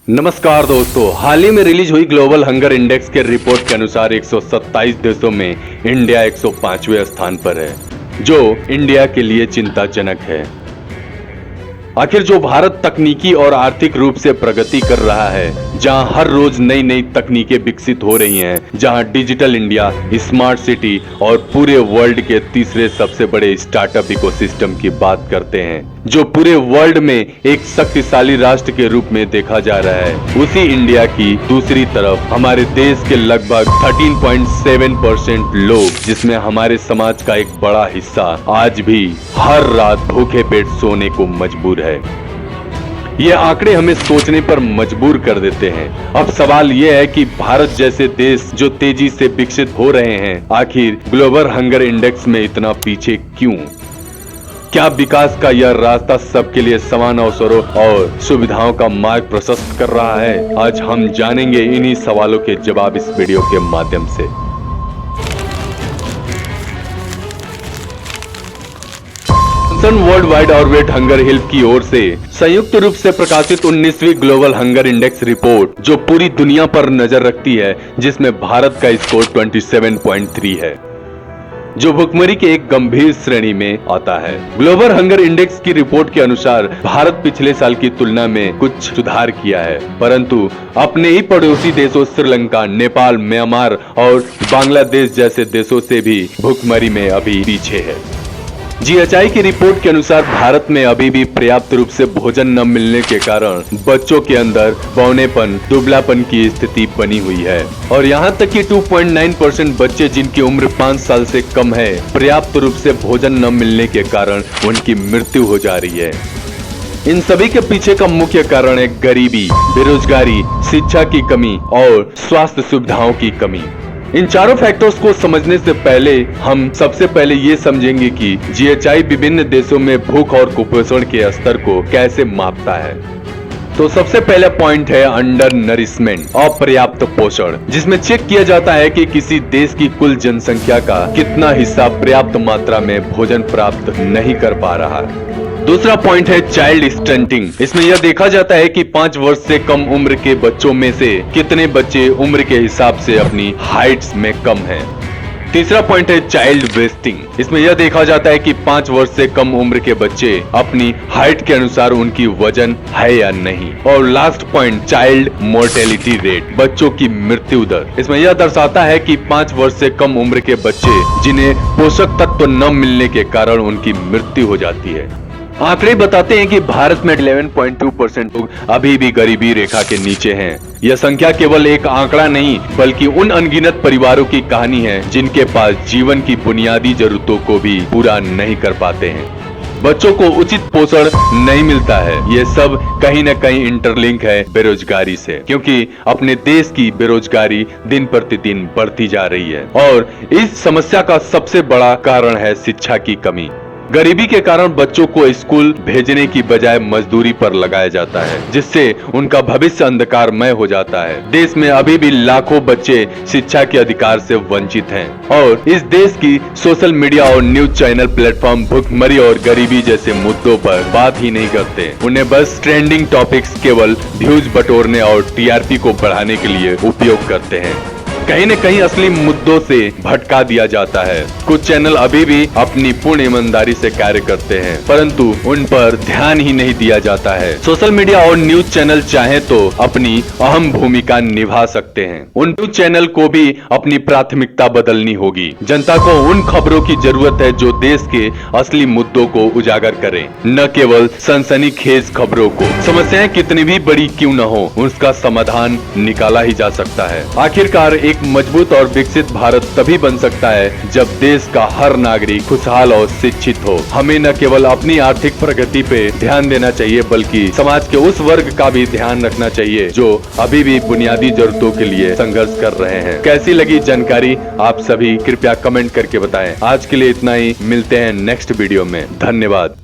नमस्कार दोस्तों, हाल ही में रिलीज हुई ग्लोबल हंगर इंडेक्स के रिपोर्ट के अनुसार 127 देशों में इंडिया 105वें स्थान पर है, जो इंडिया के लिए चिंताजनक है। आखिर जो भारत तकनीकी और आर्थिक रूप से प्रगति कर रहा है, जहां हर रोज नई नई तकनीकें विकसित हो रही हैं, जहां डिजिटल इंडिया, स्मार्ट सिटी और पूरे वर्ल्ड के तीसरे सबसे बड़े स्टार्टअप इकोसिस्टम की बात करते हैं, जो पूरे वर्ल्ड में एक शक्तिशाली राष्ट्र के रूप में देखा जा रहा है, उसी इंडिया की दूसरी तरफ हमारे देश के लगभग 13.7% लोग, जिसमें हमारे समाज का एक बड़ा हिस्सा आज भी हर रात भूखे पेट सोने को मजबूर है। ये आंकड़े हमें सोचने पर मजबूर कर देते हैं। अब सवाल ये है कि भारत जैसे देश जो तेजी से विकसित हो रहे हैं, आखिर ग्लोबल हंगर इंडेक्स में इतना पीछे क्यों? क्या विकास का यह रास्ता सबके लिए समान अवसरों और सुविधाओं का मार्ग प्रशस्त कर रहा है? आज हम जानेंगे इन्हीं सवालों के जवाब इस वीडियो के माध्यम से। World wide orbit hunger help की ओर से संयुक्त रूप से प्रकाशित 19वीं ग्लोबल हंगर इंडेक्स रिपोर्ट, जो पूरी दुनिया पर नजर रखती है, जिसमें भारत का स्कोर 27.3 है, जो भुखमरी के एक गंभीर श्रेणी में आता है। ग्लोबल हंगर इंडेक्स की रिपोर्ट के अनुसार भारत पिछले साल की तुलना में कुछ सुधार किया है, परंतु अपने ही पड़ोसी देशों श्रीलंका, नेपाल, म्यांमार और बांग्लादेश जैसे देशों से भी भुखमरी में अभी पीछे है। जीएचआई की रिपोर्ट के अनुसार भारत में अभी भी पर्याप्त रूप से भोजन न मिलने के कारण बच्चों के अंदर बौनेपन, दुबलापन की स्थिति बनी हुई है, और यहाँ तक कि 2.9% बच्चे जिनकी उम्र 5 साल से कम है, पर्याप्त रूप से भोजन न मिलने के कारण उनकी मृत्यु हो जा रही है। इन सभी के पीछे का मुख्य कारण है गरीबी, बेरोजगारी, शिक्षा की कमी और स्वास्थ्य सुविधाओं की कमी। इन चारों फैक्टर्स को समझने से पहले हम सबसे पहले ये समझेंगे कि जीएचआई विभिन्न देशों में भूख और कुपोषण के स्तर को कैसे मापता है। तो सबसे पहला पॉइंट है अंडर नरिशमेंट, अपर्याप्त पोषण, जिसमें चेक किया जाता है कि किसी देश की कुल जनसंख्या का कितना हिस्सा पर्याप्त मात्रा में भोजन प्राप्त नहीं कर पा रहा है। दूसरा पॉइंट है चाइल्ड स्टंटिंग। इसमें यह देखा जाता है कि 5 वर्ष से कम उम्र के बच्चों में से कितने बच्चे उम्र के हिसाब से अपनी हाइट्स में कम हैं। तीसरा पॉइंट है चाइल्ड वेस्टिंग। इसमें यह देखा जाता है कि 5 वर्ष से कम उम्र के बच्चे अपनी हाइट के अनुसार उनकी वजन है या नहीं। और last point child mortality rate, बच्चों की मृत्यु दर। इसमें यह दर्शाता है कि 5 वर्ष से कम उम्र के बच्चे जिन्हें पोषक तत्व न मिलने के कारण उनकी मृत्यु हो जाती है। आंकड़े बताते हैं कि भारत में 11.2% लोग अभी भी गरीबी रेखा के नीचे हैं। यह संख्या केवल एक आंकड़ा नहीं, बल्कि उन अनगिनत परिवारों की कहानी है जिनके पास जीवन की बुनियादी जरूरतों को भी पूरा नहीं कर पाते हैं। बच्चों को उचित पोषण नहीं मिलता है। ये सब कहीं न कहीं इंटरलिंक है बेरोजगारी से, क्योंकि अपने देश की बेरोजगारी दिन प्रतिदिन बढ़ती जा रही है, और इस समस्या का सबसे बड़ा कारण है शिक्षा की कमी। गरीबी के कारण बच्चों को स्कूल भेजने की बजाय मजदूरी पर लगाया जाता है, जिससे उनका भविष्य अंधकारमय हो जाता है। देश में अभी भी लाखों बच्चे शिक्षा के अधिकार से वंचित हैं, और इस देश की सोशल मीडिया और न्यूज चैनल प्लेटफॉर्म भुखमरी और गरीबी जैसे मुद्दों पर बात ही नहीं करते। उन्हें बस ट्रेंडिंग टॉपिक्स केवल व्यूज बटोरने और टीआरपी को बढ़ाने के लिए उपयोग करते हैं। कहीं न कहीं असली मुद्दों से भटका दिया जाता है। कुछ चैनल अभी भी अपनी पूर्ण ईमानदारी से कार्य करते हैं, परंतु उन पर ध्यान ही नहीं दिया जाता है। सोशल मीडिया और न्यूज चैनल चाहे तो अपनी अहम भूमिका निभा सकते हैं। उन न्यूज चैनल को भी अपनी प्राथमिकता बदलनी होगी। जनता को उन खबरों की जरूरत है जो देश के असली मुद्दों को उजागर करें, न केवल सनसनीखेज खबरों को। समस्याएं कितनी भी बड़ी क्यों न हो, उसका समाधान निकाला ही जा सकता है। आखिरकार एक मजबूत और विकसित भारत तभी बन सकता है जब देश का हर नागरिक खुशहाल और शिक्षित हो। हमें न केवल अपनी आर्थिक प्रगति पे ध्यान देना चाहिए, बल्कि समाज के उस वर्ग का भी ध्यान रखना चाहिए जो अभी भी बुनियादी जरूरतों के लिए संघर्ष कर रहे हैं। कैसी लगी जानकारी आप सभी कृपया कमेंट करके बताएं। आज के लिए इतना ही, मिलते हैं नेक्स्ट वीडियो में। धन्यवाद।